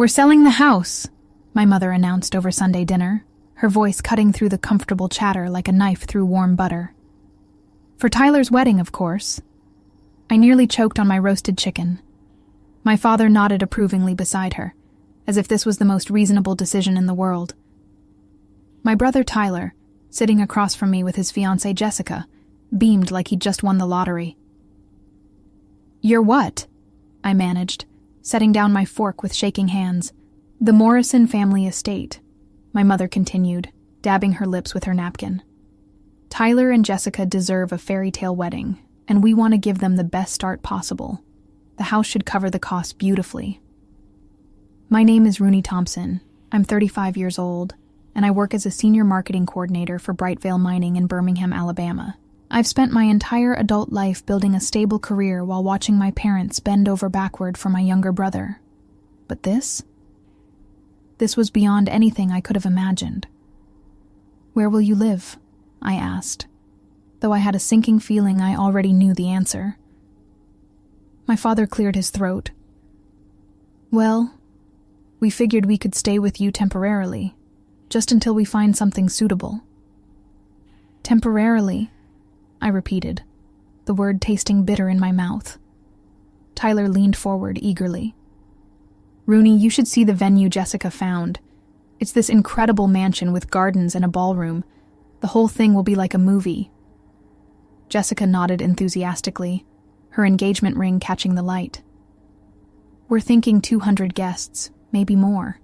"We're selling the house," my mother announced over Sunday dinner, her voice cutting through the comfortable chatter like a knife through warm butter. "For Tyler's wedding, of course." I nearly choked on my roasted chicken. My father nodded approvingly beside her, as if this was the most reasonable decision in the world. My brother Tyler, sitting across from me with his fiancée Jessica, beamed like he'd just won the lottery. "You're what?" I managed, setting down my fork with shaking hands. "The Morrison family estate," my mother continued, dabbing her lips with her napkin. "Tyler and Jessica deserve a fairy tale wedding, and we want to give them the best start possible. The house should cover the cost beautifully." My name is Rooney Thompson. I'm 35 years old, and I work as a senior marketing coordinator for Brightvale Mining in Birmingham, Alabama. I've spent my entire adult life building a stable career while watching my parents bend over backward for my younger brother. But this was beyond anything I could have imagined. "Where will you live?" I asked, though I had a sinking feeling I already knew the answer. My father cleared his throat. "Well, we figured we could stay with you temporarily, just until we find something suitable." "Temporarily," I repeated, the word tasting bitter in my mouth. Tyler leaned forward eagerly. "Rooney, you should see the venue Jessica found. It's this incredible mansion with gardens and a ballroom. The whole thing will be like a movie." Jessica nodded enthusiastically, her engagement ring catching the light. "We're thinking 200 guests, maybe more.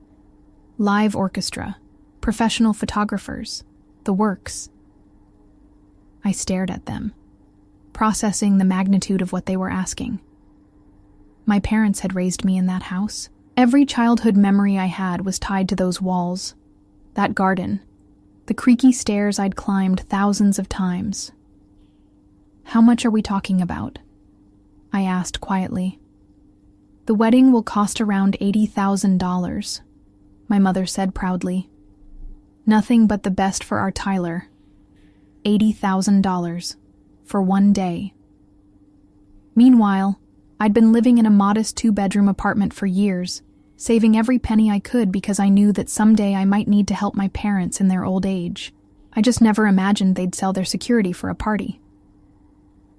Live orchestra, professional photographers, the works." I stared at them, processing the magnitude of what they were asking. My parents had raised me in that house. Every childhood memory I had was tied to those walls, that garden, the creaky stairs I'd climbed thousands of times. "How much are we talking about?" I asked quietly. "The wedding will cost around $80,000, my mother said proudly. "Nothing but the best for our Tyler. $80,000 for one day." Meanwhile, I'd been living in a modest 2-bedroom apartment for years, saving every penny I could because I knew that someday I might need to help my parents in their old age. I just never imagined they'd sell their security for a party.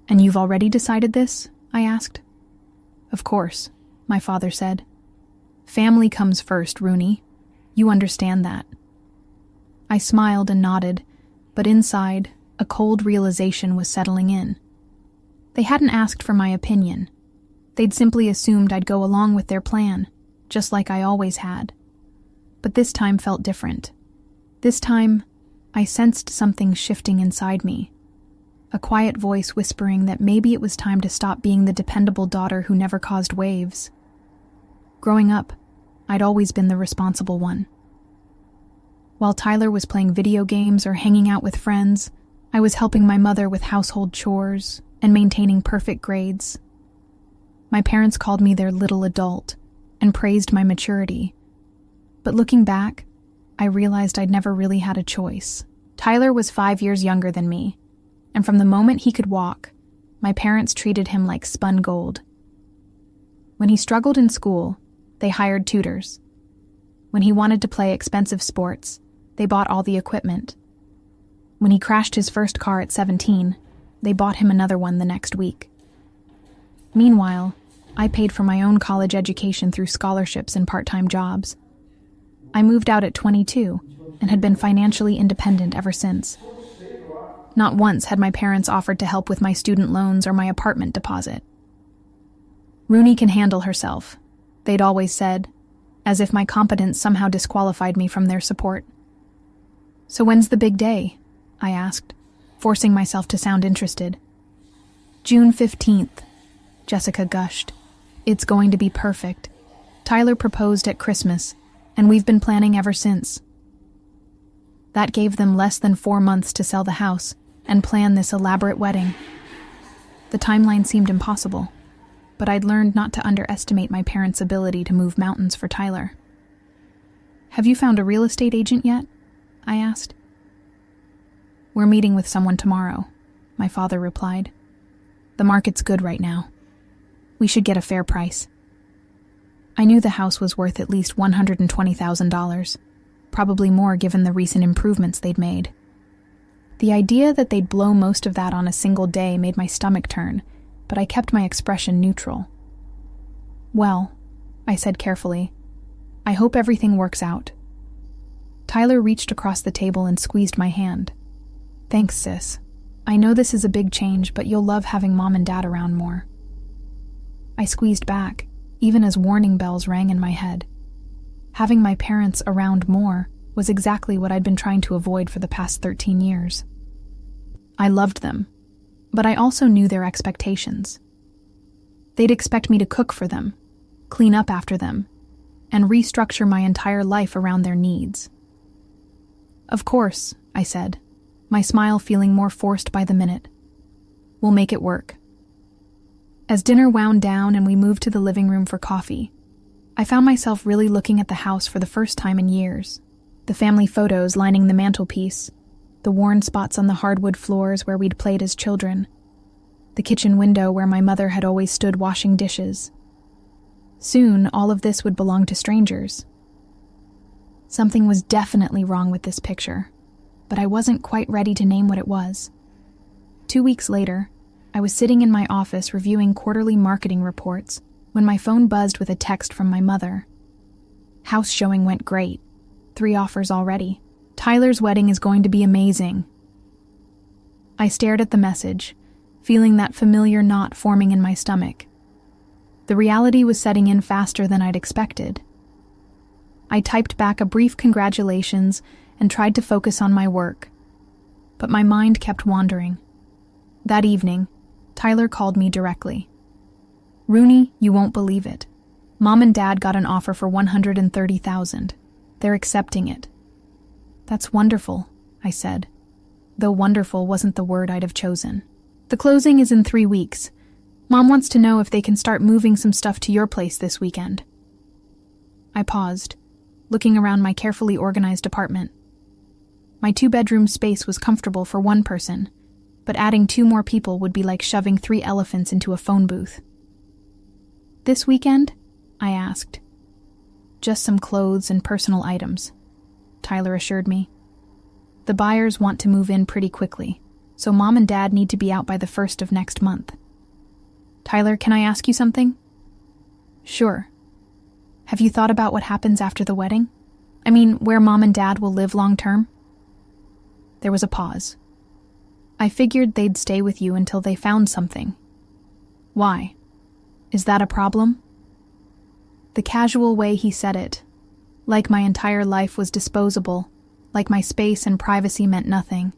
"And you've already decided this?" I asked. "Of course," my father said. "Family comes first, Rooney. You understand that." I smiled and nodded, but inside, a cold realization was settling in. They hadn't asked for my opinion. They'd simply assumed I'd go along with their plan, just like I always had. But this time felt different. This time, I sensed something shifting inside me. A quiet voice whispering that maybe it was time to stop being the dependable daughter who never caused waves. Growing up, I'd always been the responsible one. While Tyler was playing video games or hanging out with friends, I was helping my mother with household chores and maintaining perfect grades. My parents called me their little adult and praised my maturity. But looking back, I realized I'd never really had a choice. Tyler was 5 years younger than me, and from the moment he could walk, my parents treated him like spun gold. When he struggled in school, they hired tutors. When he wanted to play expensive sports, they bought all the equipment. When he crashed his first car at 17, they bought him another one the next week. Meanwhile, I paid for my own college education through scholarships and part-time jobs. I moved out at 22 and had been financially independent ever since. Not once had my parents offered to help with my student loans or my apartment deposit. "Rooney can handle herself," they'd always said, as if my competence somehow disqualified me from their support. "So when's the big day?" I asked, forcing myself to sound interested. "June 15th, Jessica gushed. "It's going to be perfect. Tyler proposed at Christmas, and we've been planning ever since." That gave them less than 4 months to sell the house and plan this elaborate wedding. The timeline seemed impossible, but I'd learned not to underestimate my parents' ability to move mountains for Tyler. "Have you found a real estate agent yet?" I asked. "We're meeting with someone tomorrow," my father replied. "The market's good right now. We should get a fair price." I knew the house was worth at least $120,000, probably more given the recent improvements they'd made. The idea that they'd blow most of that on a single day made my stomach turn, but I kept my expression neutral. "Well," I said carefully, "I hope everything works out." Tyler reached across the table and squeezed my hand. "Thanks, sis. I know this is a big change, but you'll love having Mom and Dad around more." I squeezed back, even as warning bells rang in my head. Having my parents around more was exactly what I'd been trying to avoid for the past 13 years. I loved them, but I also knew their expectations. They'd expect me to cook for them, clean up after them, and restructure my entire life around their needs. "Of course," I said, my smile feeling more forced by the minute. "We'll make it work." As dinner wound down and we moved to the living room for coffee, I found myself really looking at the house for the first time in years. The family photos lining the mantelpiece, the worn spots on the hardwood floors where we'd played as children, the kitchen window where my mother had always stood washing dishes. Soon, all of this would belong to strangers. Something was definitely wrong with this picture, but I wasn't quite ready to name what it was. 2 weeks later, I was sitting in my office reviewing quarterly marketing reports when my phone buzzed with a text from my mother. "House showing went great. 3 offers already. Tyler's wedding is going to be amazing." I stared at the message, feeling that familiar knot forming in my stomach. The reality was setting in faster than I'd expected. I typed back a brief congratulations and tried to focus on my work, but my mind kept wandering. That evening, Tyler called me directly. "Rooney, you won't believe it. Mom and Dad got an offer for $130,000. They're accepting it." "That's wonderful," I said, though wonderful wasn't the word I'd have chosen. "The closing is in 3 weeks. Mom wants to know if they can start moving some stuff to your place this weekend." I paused, looking around my carefully organized apartment. My 2-bedroom space was comfortable for one person, but adding 2 more people would be like shoving 3 elephants into a phone booth. "This weekend?" I asked. "Just some clothes and personal items," Tyler assured me. "The buyers want to move in pretty quickly, so Mom and Dad need to be out by the 1st of next month." "Tyler, can I ask you something?" "Sure. Have you thought about what happens after the wedding? I mean, where Mom and Dad will live long term?" There was a pause. "I figured they'd stay with you until they found something." "Why? Is that a problem?" The casual way he said it, like my entire life was disposable, like my space and privacy meant nothing,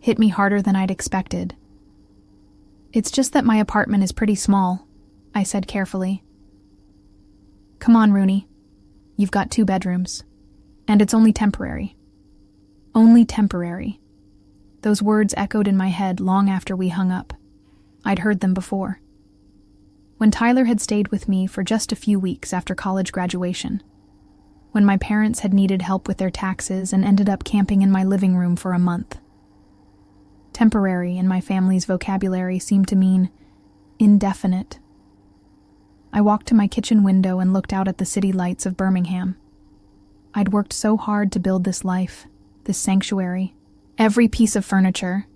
hit me harder than I'd expected. "It's just that my apartment is pretty small," I said carefully. "Come on, Rooney. You've got 2 bedrooms. And it's only temporary." Only temporary. Those words echoed in my head long after we hung up. I'd heard them before. When Tyler had stayed with me for just a few weeks after college graduation, when my parents had needed help with their taxes and ended up camping in my living room for a month. Temporary in my family's vocabulary seemed to mean indefinite. I walked to my kitchen window and looked out at the city lights of Birmingham. I'd worked so hard to build this life, this sanctuary. Every piece of furniture,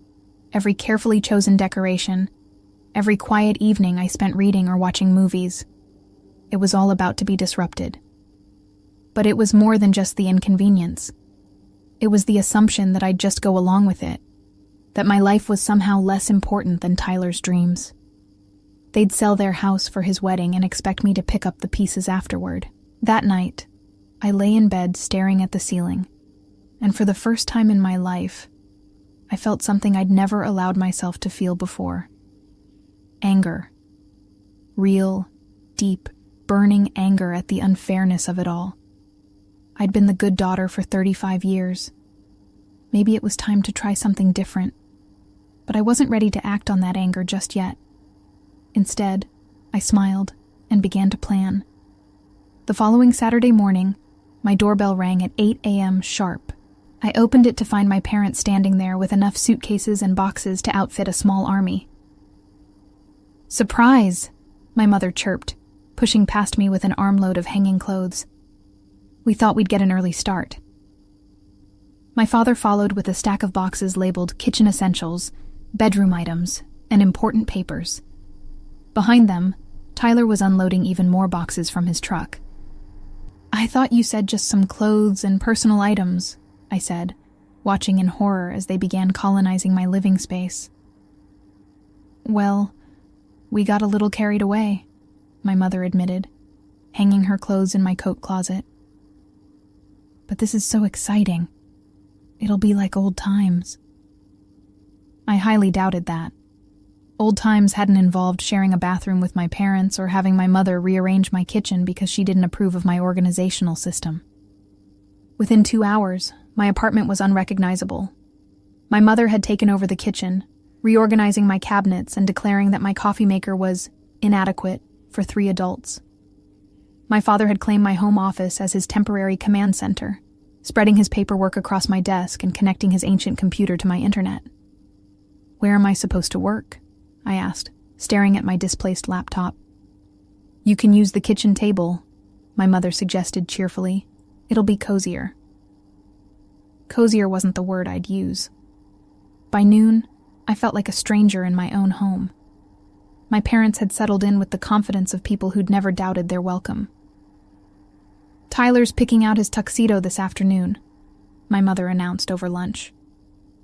every carefully chosen decoration, every quiet evening I spent reading or watching movies. It was all about to be disrupted. But it was more than just the inconvenience. It was the assumption that I'd just go along with it, that my life was somehow less important than Tyler's dreams. They'd sell their house for his wedding and expect me to pick up the pieces afterward. That night, I lay in bed staring at the ceiling, and for the first time in my life, I felt something I'd never allowed myself to feel before. Anger. Real, deep, burning anger at the unfairness of it all. I'd been the good daughter for 35 years. Maybe it was time to try something different, but I wasn't ready to act on that anger just yet. Instead, I smiled and began to plan. The following Saturday morning, my doorbell rang at 8 a.m. sharp. I opened it to find my parents standing there with enough suitcases and boxes to outfit a small army. "Surprise!" my mother chirped, pushing past me with an armload of hanging clothes. We thought we'd get an early start. My father followed with a stack of boxes labeled kitchen essentials, bedroom items, and important papers. Behind them, Tyler was unloading even more boxes from his truck. "I thought you said just some clothes and personal items," I said, watching in horror as they began colonizing my living space. "Well, we got a little carried away," my mother admitted, hanging her clothes in my coat closet. "But this is so exciting. It'll be like old times." I highly doubted that. Old times hadn't involved sharing a bathroom with my parents or having my mother rearrange my kitchen because she didn't approve of my organizational system. Within 2 hours, my apartment was unrecognizable. My mother had taken over the kitchen, reorganizing my cabinets and declaring that my coffee maker was inadequate for 3 adults. My father had claimed my home office as his temporary command center, spreading his paperwork across my desk and connecting his ancient computer to my internet. "Where am I supposed to work?" I asked, staring at my displaced laptop. "You can use the kitchen table," my mother suggested cheerfully. "It'll be cozier." Cozier wasn't the word I'd use. By noon, I felt like a stranger in my own home. My parents had settled in with the confidence of people who'd never doubted their welcome. "Tyler's picking out his tuxedo this afternoon," my mother announced over lunch.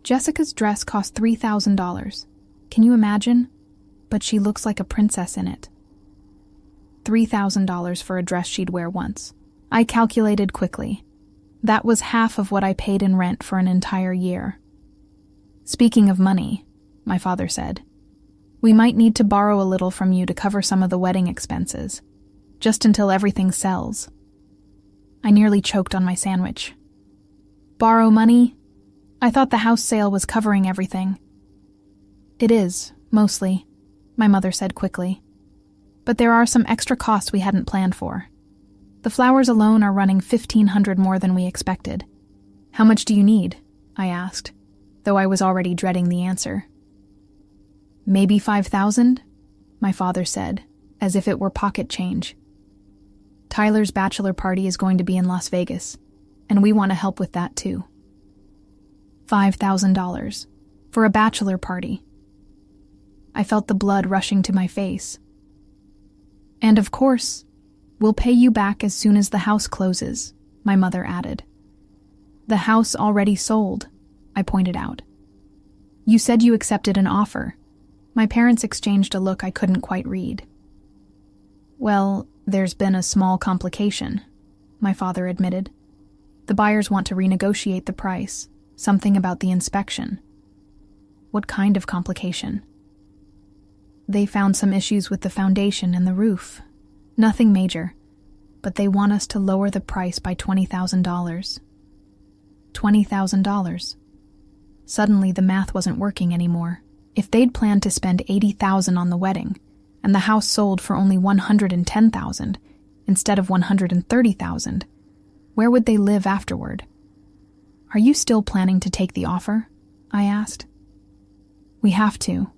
"Jessica's dress cost $3,000. Can you imagine? But she looks like a princess in it." $3,000 for a dress she'd wear once. I calculated quickly. That was half of what I paid in rent for an entire year. "Speaking of money," my father said, "we might need to borrow a little from you to cover some of the wedding expenses, just until everything sells." I nearly choked on my sandwich. "Borrow money? I thought the house sale was covering everything." "It is, mostly," my mother said quickly. "But there are some extra costs we hadn't planned for. The flowers alone are running $1,500 more than we expected." "How much do you need?" I asked, though I was already dreading the answer. "Maybe 5,000, my father said, as if it were pocket change. "Tyler's bachelor party is going to be in Las Vegas, and we want to help with that too." $5,000 for a bachelor party. I felt the blood rushing to my face. "And of course, we'll pay you back as soon as the house closes," my mother added. "The house already sold," I pointed out. "You said you accepted an offer." My parents exchanged a look I couldn't quite read. "Well, there's been a small complication," my father admitted. "The buyers want to renegotiate the price, something about the inspection." "What kind of complication?" "They found some issues with the foundation and the roof. Nothing major, but they want us to lower the price by $20,000. $20,000. Suddenly the math wasn't working anymore. If they'd planned to spend $80,000 on the wedding, and the house sold for only $110,000 instead of $130,000, where would they live afterward? "Are you still planning to take the offer?" I asked. "We have to,"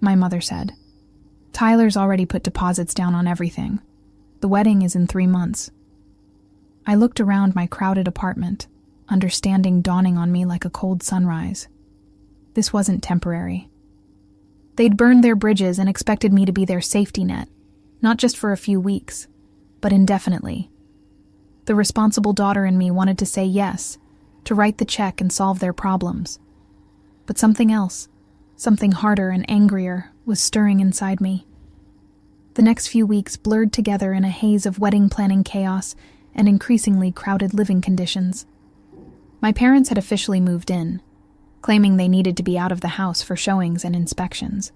my mother said. "Tyler's already put deposits down on everything. The wedding is in 3 months." I looked around my crowded apartment, understanding dawning on me like a cold sunrise. This wasn't temporary. They'd burned their bridges and expected me to be their safety net, not just for a few weeks, but indefinitely. The responsible daughter in me wanted to say yes, to write the check and solve their problems. But something else, something harder and angrier, was stirring inside me. The next few weeks blurred together in a haze of wedding planning chaos and increasingly crowded living conditions. My parents had officially moved in, claiming they needed to be out of the house for showings and inspections,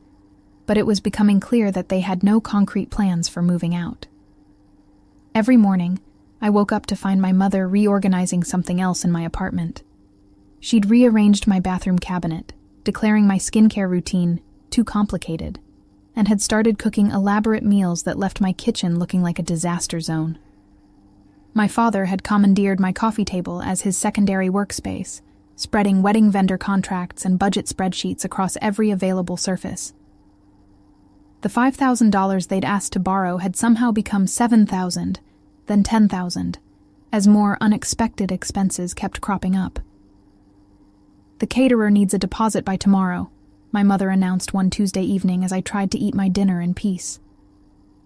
but it was becoming clear that they had no concrete plans for moving out. Every morning, I woke up to find my mother reorganizing something else in my apartment. She'd rearranged my bathroom cabinet, declaring my skincare routine too complicated, and had started cooking elaborate meals that left my kitchen looking like a disaster zone. My father had commandeered my coffee table as his secondary workspace, spreading wedding vendor contracts and budget spreadsheets across every available surface. The $5,000 they'd asked to borrow had somehow become $7,000, then $10,000, as more unexpected expenses kept cropping up. "The caterer needs a deposit by tomorrow," my mother announced one Tuesday evening as I tried to eat my dinner in peace.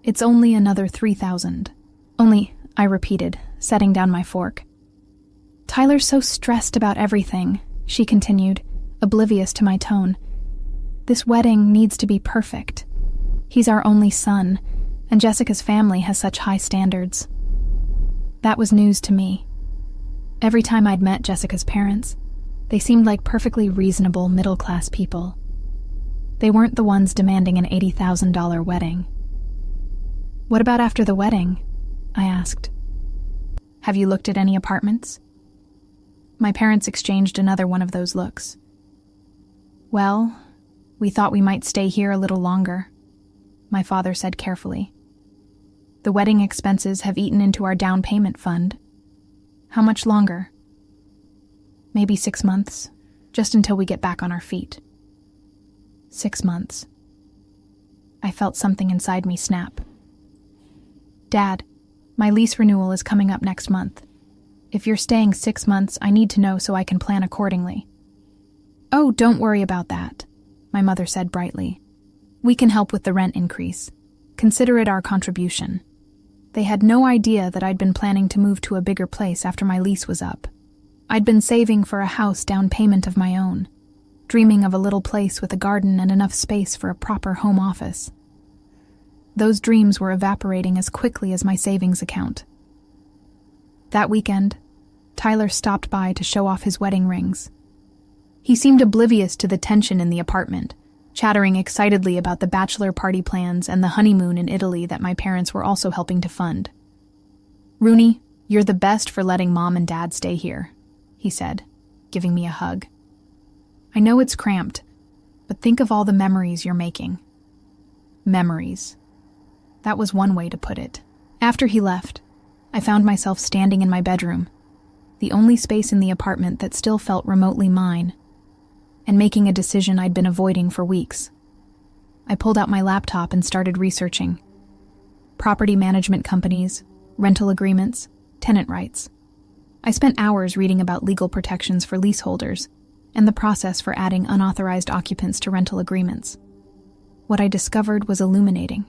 "It's only another $3,000. Only," I repeated, setting down my fork. "Tyler's so stressed about everything," she continued, oblivious to my tone. "This wedding needs to be perfect. He's our only son, and Jessica's family has such high standards." That was news to me. Every time I'd met Jessica's parents, they seemed like perfectly reasonable middle-class people. They weren't the ones demanding an $80,000 wedding. "What about after the wedding?" I asked. "Have you looked at any apartments?" My parents exchanged another one of those looks. "Well, we thought we might stay here a little longer," my father said carefully. "The wedding expenses have eaten into our down payment fund." "How much longer?" "Maybe 6 months, just until we get back on our feet." 6 months. I felt something inside me snap. "Dad, my lease renewal is coming up next month. If you're staying 6 months, I need to know so I can plan accordingly." "Oh, don't worry about that," my mother said brightly. "We can help with the rent increase. Consider it our contribution." They had no idea that I'd been planning to move to a bigger place after my lease was up. I'd been saving for a house down payment of my own, dreaming of a little place with a garden and enough space for a proper home office. Those dreams were evaporating as quickly as my savings account. That weekend, Tyler stopped by to show off his wedding rings. He seemed oblivious to the tension in the apartment, chattering excitedly about the bachelor party plans and the honeymoon in Italy that my parents were also helping to fund. "Rooney, you're the best for letting Mom and Dad stay here," he said, giving me a hug. "I know it's cramped, but think of all the memories you're making." Memories. That was one way to put it. After he left, I found myself standing in my bedroom, the only space in the apartment that still felt remotely mine, and making a decision I'd been avoiding for weeks. I pulled out my laptop and started researching. Property management companies, rental agreements, tenant rights. I spent hours reading about legal protections for leaseholders and the process for adding unauthorized occupants to rental agreements. What I discovered was illuminating.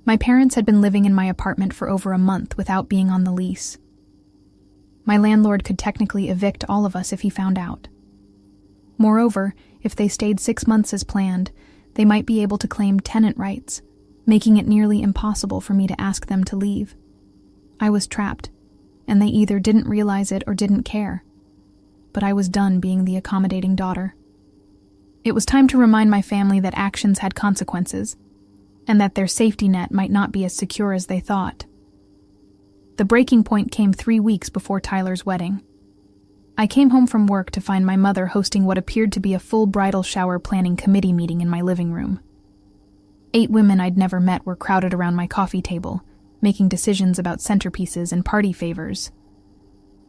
My parents had been living in my apartment for over a month without being on the lease. My landlord could technically evict all of us if he found out. Moreover, if they stayed 6 months as planned, they might be able to claim tenant rights, making it nearly impossible for me to ask them to leave. I was trapped, and they either didn't realize it or didn't care. But I was done being the accommodating daughter. It was time to remind my family that actions had consequences, and that their safety net might not be as secure as they thought. The breaking point came 3 weeks before Tyler's wedding. I came home from work to find my mother hosting what appeared to be a full bridal shower planning committee meeting in my living room. 8 women I'd never met were crowded around my coffee table, making decisions about centerpieces and party favors.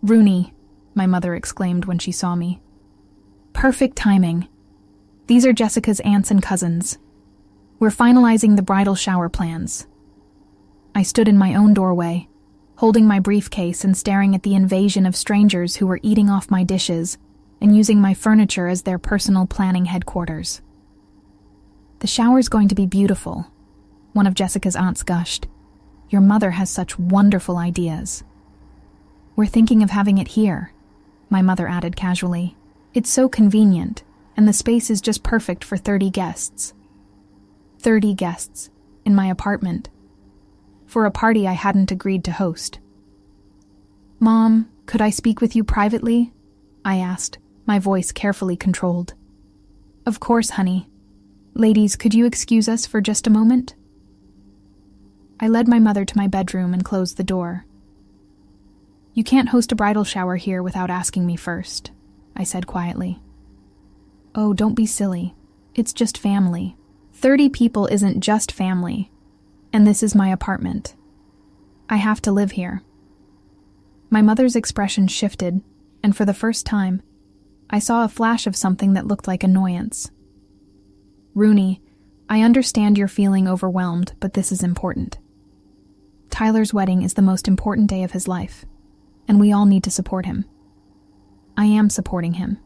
"Rooney," my mother exclaimed when she saw me. "Perfect timing. These are Jessica's aunts and cousins. We're finalizing the bridal shower plans." I stood in my own doorway, holding my briefcase and staring at the invasion of strangers who were eating off my dishes and using my furniture as their personal planning headquarters. "The shower's going to be beautiful," one of Jessica's aunts gushed. "Your mother has such wonderful ideas." "We're thinking of having it here," my mother added casually. "It's so convenient, and the space is just perfect for 30 guests. 30 guests, in my apartment, for a party I hadn't agreed to host. "Mom, could I speak with you privately?" I asked, my voice carefully controlled. "Of course, honey. Ladies, could you excuse us for just a moment?" I led my mother to my bedroom and closed the door. "You can't host a bridal shower here without asking me first," I said quietly. "Oh, don't be silly. It's just family. 30 people isn't just family, and this is my apartment. I have to live here." My mother's expression shifted, and for the first time, I saw a flash of something that looked like annoyance. "Rooney, I understand you're feeling overwhelmed, but this is important. Tyler's wedding is the most important day of his life, and we all need to support him. I am supporting him.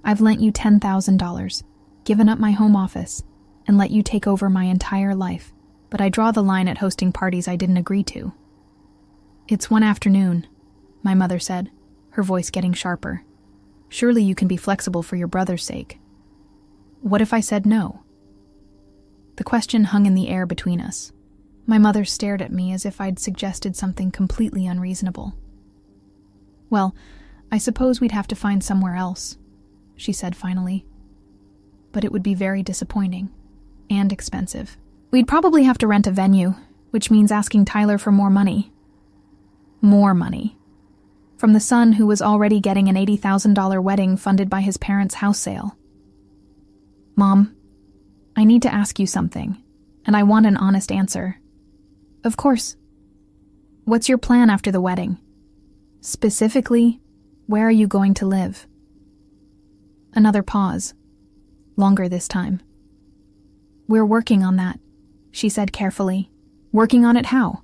I've lent you $10,000, given up my home office, and let you take over my entire life, but I draw the line at hosting parties I didn't agree to. It's one afternoon, my mother said, her voice getting sharper. Surely you can be flexible for your brother's sake. What if I said no? The question hung in the air between us. My mother stared at me as if I'd suggested something completely unreasonable. Well, I suppose we'd have to find somewhere else, she said finally. But it would be very disappointing and expensive. We'd probably have to rent a venue, which means asking Tyler for more money. More money. From the son who was already getting an $80,000 wedding funded by his parents' house sale. Mom, I need to ask you something, and I want an honest answer. Of course. What's your plan after the wedding? Specifically, where are you going to live? Another pause. Longer this time. We're working on that, she said carefully. Working on it how?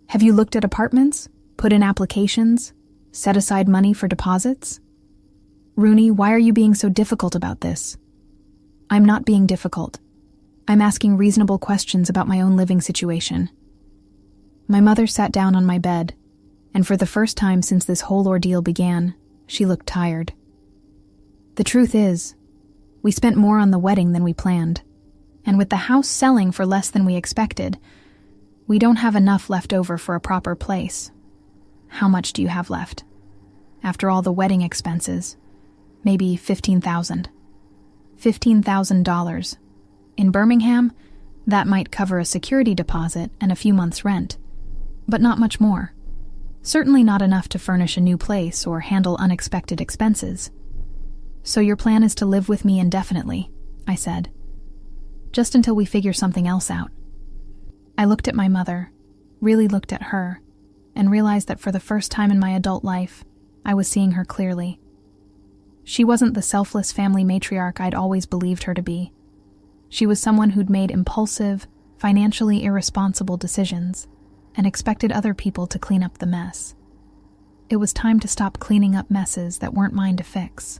Have you looked at apartments? Put in applications? Set aside money for deposits? Rooney, why are you being so difficult about this? I'm not being difficult. I'm asking reasonable questions about my own living situation. My mother sat down on my bed, and for the first time since this whole ordeal began, she looked tired. The truth is, we spent more on the wedding than we planned, and with the house selling for less than we expected, we don't have enough left over for a proper place. How much do you have left? After all the wedding expenses, maybe $15,000. $15,000. In Birmingham, that might cover a security deposit and a few months' rent, but not much more. Certainly not enough to furnish a new place or handle unexpected expenses. So your plan is to live with me indefinitely, I said. Just until we figure something else out. I looked at my mother, really looked at her, and realized that for the first time in my adult life, I was seeing her clearly. She wasn't the selfless family matriarch I'd always believed her to be. She was someone who'd made impulsive, financially irresponsible decisions and expected other people to clean up the mess. It was time to stop cleaning up messes that weren't mine to fix.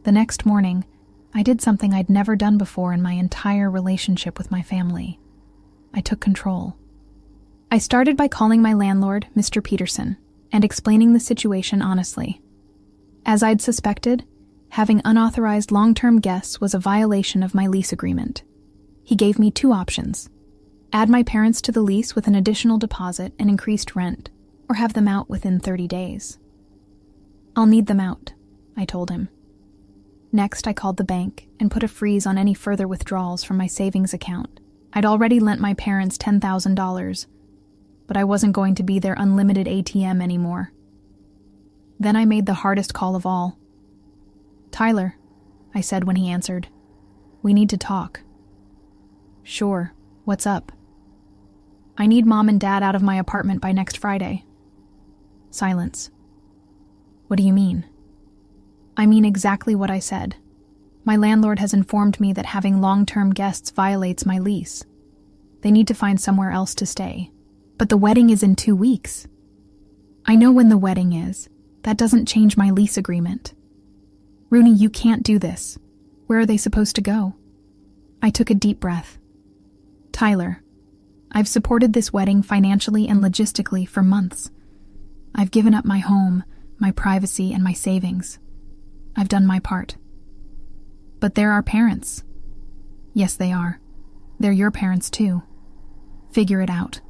The next morning, I did something I'd never done before in my entire relationship with my family. I took control. I started by calling my landlord, Mr. Peterson, and explaining the situation honestly. As I'd suspected, having unauthorized long-term guests was a violation of my lease agreement. He gave me two options: add my parents to the lease with an additional deposit and increased rent, or have them out within 30 days. I'll need them out, I told him. Next, I called the bank and put a freeze on any further withdrawals from my savings account. I'd already lent my parents $10,000, but I wasn't going to be their unlimited ATM anymore. Then I made the hardest call of all. Tyler, I said when he answered, we need to talk. Sure, what's up? I need Mom and Dad out of my apartment by next Friday. Silence. What do you mean? I mean exactly what I said. My landlord has informed me that having long-term guests violates my lease. They need to find somewhere else to stay. But the wedding is in 2 weeks. I know when the wedding is. That doesn't change my lease agreement. Rooney, you can't do this. Where are they supposed to go? I took a deep breath. Tyler, I've supported this wedding financially and logistically for months. I've given up my home, my privacy, and my savings. I've done my part. But they're our parents. Yes, they are. They're your parents too. Figure it out.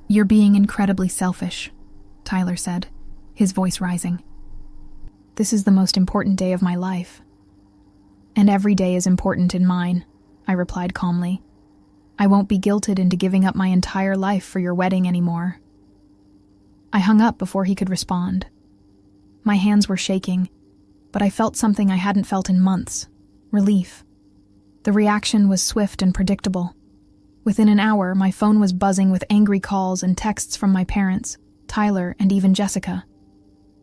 You're being incredibly selfish, Tyler said, his voice rising. This is the most important day of my life. And every day is important in mine, I replied calmly. I won't be guilted into giving up my entire life for your wedding anymore. I hung up before he could respond. My hands were shaking, but I felt something I hadn't felt in months: relief. The reaction was swift and predictable. Within an hour, my phone was buzzing with angry calls and texts from my parents, Tyler, and even Jessica.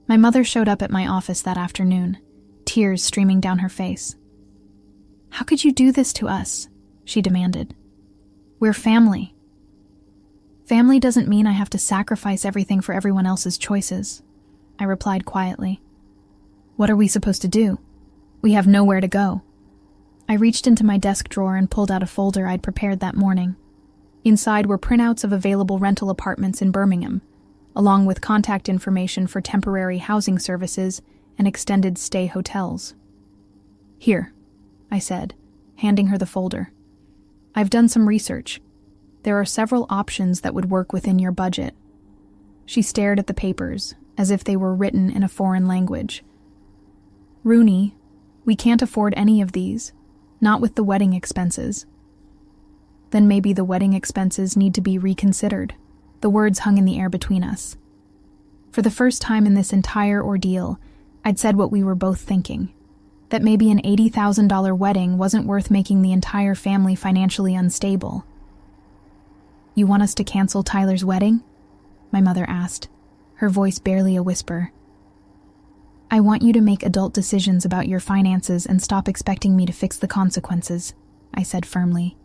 My mother showed up at my office that afternoon, tears streaming down her face. "How could you do this to us?" she demanded. "We're family." "Family doesn't mean I have to sacrifice everything for everyone else's choices," I replied quietly. "What are we supposed to do? We have nowhere to go." I reached into my desk drawer and pulled out a folder I'd prepared that morning. Inside were printouts of available rental apartments in Birmingham, along with contact information for temporary housing services and extended stay hotels. "Here," I said, handing her the folder. "I've done some research. There are several options that would work within your budget." She stared at the papers, as if they were written in a foreign language. "Rooney, we can't afford any of these, not with the wedding expenses." "Then maybe the wedding expenses need to be reconsidered." The words hung in the air between us. For the first time in this entire ordeal, I'd said what we were both thinking, that maybe an $80,000 wedding wasn't worth making the entire family financially unstable. "You want us to cancel Tyler's wedding?" my mother asked, her voice barely a whisper. "I want you to make adult decisions about your finances and stop expecting me to fix the consequences," I said firmly.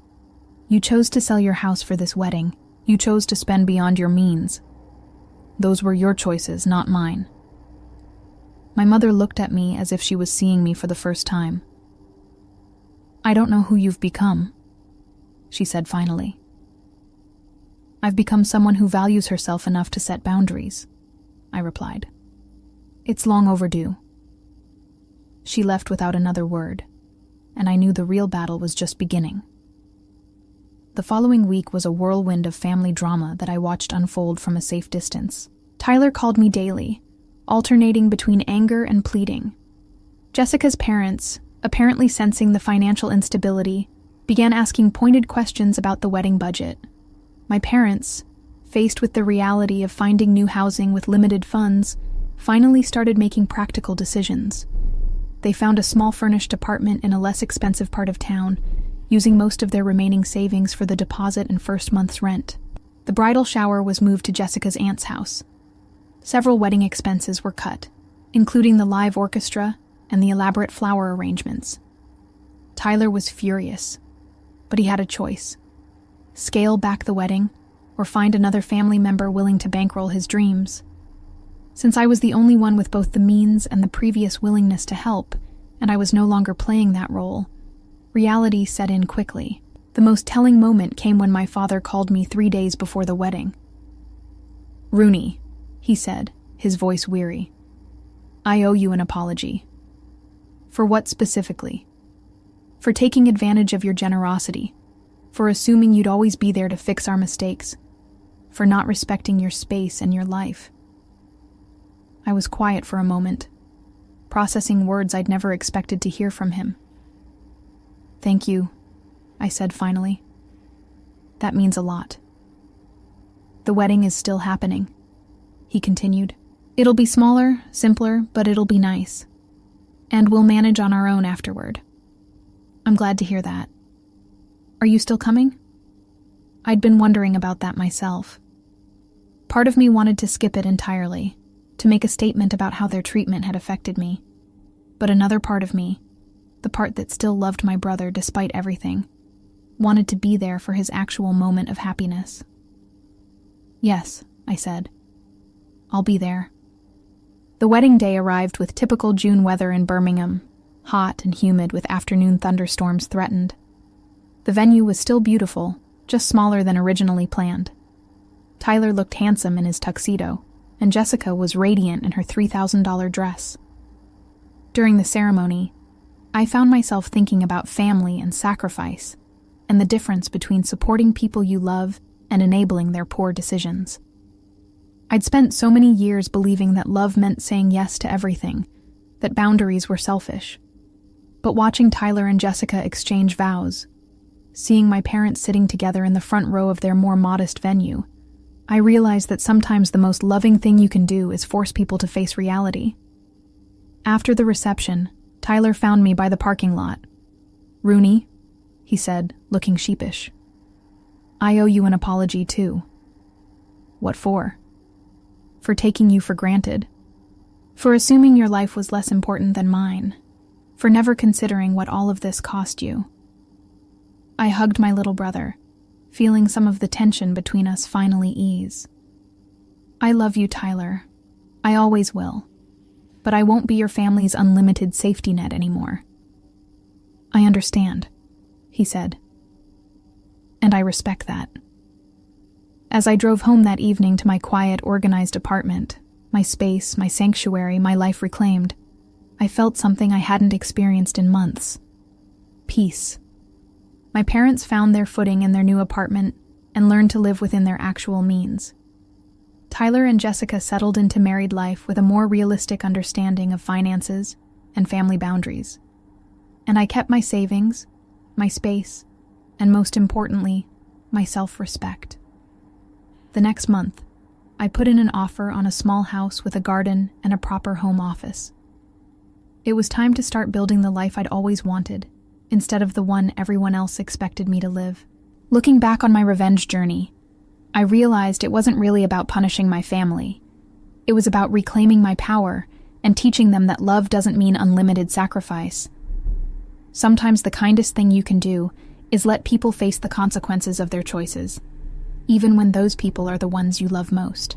"You chose to sell your house for this wedding. You chose to spend beyond your means. Those were your choices, not mine." My mother looked at me as if she was seeing me for the first time. "I don't know who you've become," she said finally. "I've become someone who values herself enough to set boundaries," I replied. "It's long overdue." She left without another word, and I knew the real battle was just beginning. The following week was a whirlwind of family drama that I watched unfold from a safe distance. Tyler called me daily, alternating between anger and pleading. Jessica's parents, apparently sensing the financial instability, began asking pointed questions about the wedding budget. My parents, faced with the reality of finding new housing with limited funds, finally started making practical decisions. They found a small furnished apartment in a less expensive part of town, using most of their remaining savings for the deposit and first month's rent. The bridal shower was moved to Jessica's aunt's house. Several wedding expenses were cut, including the live orchestra and the elaborate flower arrangements. Tyler was furious, but he had a choice: scale back the wedding or find another family member willing to bankroll his dreams. Since I was the only one with both the means and the previous willingness to help, and I was no longer playing that role, reality set in quickly. The most telling moment came when my father called me 3 days before the wedding. "Rooney," he said, his voice weary, "I owe you an apology." "For what specifically?" "For taking advantage of your generosity, for assuming you'd always be there to fix our mistakes, for not respecting your space and your life." I was quiet for a moment, processing words I'd never expected to hear from him. "Thank you," I said finally. "That means a lot." "The wedding is still happening," he continued. "It'll be smaller, simpler, but it'll be nice. And we'll manage on our own afterward." "I'm glad to hear that. Are you still coming?" I'd been wondering about that myself. Part of me wanted to skip it entirely, to make a statement about how their treatment had affected me. But another part of me, the part that still loved my brother despite everything, wanted to be there for his actual moment of happiness. "Yes," I said. "I'll be there." The wedding day arrived with typical June weather in Birmingham, hot and humid with afternoon thunderstorms threatened. The venue was still beautiful, just smaller than originally planned. Tyler looked handsome in his tuxedo, and Jessica was radiant in her $3,000 dress. During the ceremony, I found myself thinking about family and sacrifice, and the difference between supporting people you love and enabling their poor decisions. I'd spent so many years believing that love meant saying yes to everything, that boundaries were selfish. But watching Tyler and Jessica exchange vows, seeing my parents sitting together in the front row of their more modest venue, I realized that sometimes the most loving thing you can do is force people to face reality. After the reception, Tyler found me by the parking lot. "Rooney," he said, looking sheepish. "I owe you an apology, too." "What for?" "For taking you for granted. For assuming your life was less important than mine. for never considering what all of this cost you. I hugged my little brother, feeling some of the tension between us finally ease. I love you, Tyler. I always will. But I won't be your family's unlimited safety net anymore. I understand, he said. And I respect that. As I drove home that evening to my quiet, organized apartment, my space, my sanctuary, my life reclaimed, I felt something I hadn't experienced in months. Peace. My parents found their footing in their new apartment and learned to live within their actual means. Tyler and Jessica settled into married life with a more realistic understanding of finances and family boundaries. And I kept my savings, my space, and most importantly, my self-respect. The next month, I put in an offer on a small house with a garden and a proper home office. It was time to start building the life I'd always wanted, instead of the one everyone else expected me to live. Looking back on my revenge journey, I realized it wasn't really about punishing my family. It was about reclaiming my power and teaching them that love doesn't mean unlimited sacrifice. Sometimes the kindest thing you can do is let people face the consequences of their choices, even when those people are the ones you love most.